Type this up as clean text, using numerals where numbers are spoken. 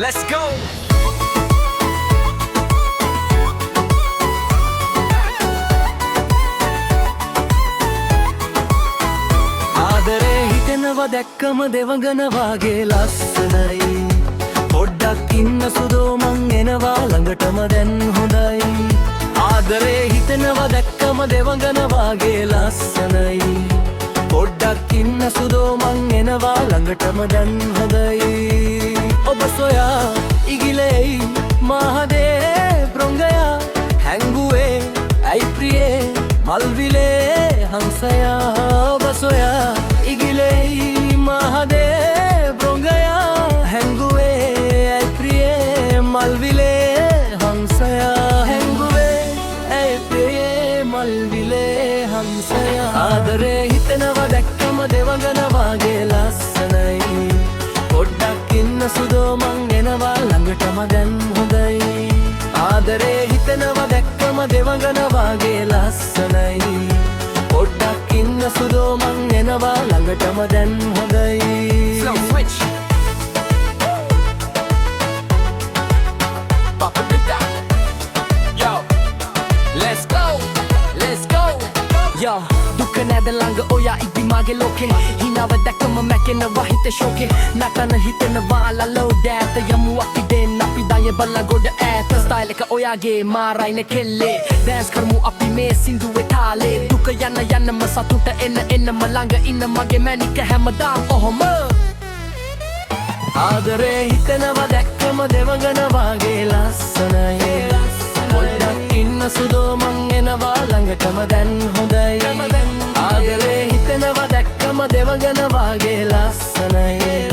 Let's go. ආදරේ හිතෙනවා දැක්කම දෙවඟන වාගේ ලස්සනයි පොඩ්ඩක් ඉන්න සුදෝ මං එනවා ළඟටම දැන් හොඳයි ආදරේ හිතෙනවා දැක්කම දෙවඟන වාගේ ලස්සනයි පොඩ්ඩක් ඉන්න සුදෝ මං එනවා ළඟටම දැන් හොඳයි ඔබ සොයා ඉගිලෙයි මහදේ ප්‍රොංගයා හැංගුවේ ඇයි ප්‍රියේ මල්විලේ හංසයා ඔබ සොයා ඉගිලෙයි මහදේ ප්‍රොංගයා හැංගුවේ ඇයි ප්‍රියේ මල්විලේ හංසයා හැංගුවේ ඇයි ප්‍රියේ මල්විලේ හංසයා ආදරේ හිතෙනවා දැක්කම දෙවඟන වාගේ ලස්සනයි පොඩ්ඩක් ඉන්න සුදෝ මං එනවා ළඟටම දැන් හොඳයි ආදරේ හිතෙනවා දැක්කම දෙවඟන වාගේ ලස්සනයි පොඩ්ඩක් ඉන්න සුදෝ මං එනවා ළඟටම දැන් හොඳයි Slow switch. Pop it down. Yo, let's go. Let's go. Yo, දුක නැද ළඟ ඔයා ඉදි මගේ ලෝකේ හිනාව දැක්කම මැකෙනවා හිත ශෝකේ නටන හිතෙනවා ලලෝ දෑත යමු අපි දෙන්න අපි දය බල්ලා ගොඩ ඈත ස්ටයිල් එක ඔයාගේ මාරයින කෙල්ලේ dance කරමු අපි මේ සින්දුවේ තාලේ දුක යන්නම සතුට එන්නම ළඟ ඉන්න මගේ මැනික හැමදාම ඔහොම ආදරේ හිතෙනවා දැක්කම දෙවඟන වාගේ ලස්සනයි පොඩ්ඩක් ඉන්න සුදෝ මං එනවා ළඟටම දැන් හොඳයි ආදරේ හිතෙනවා දැක්කම දෙවඟන වාගේ ලස්සනයි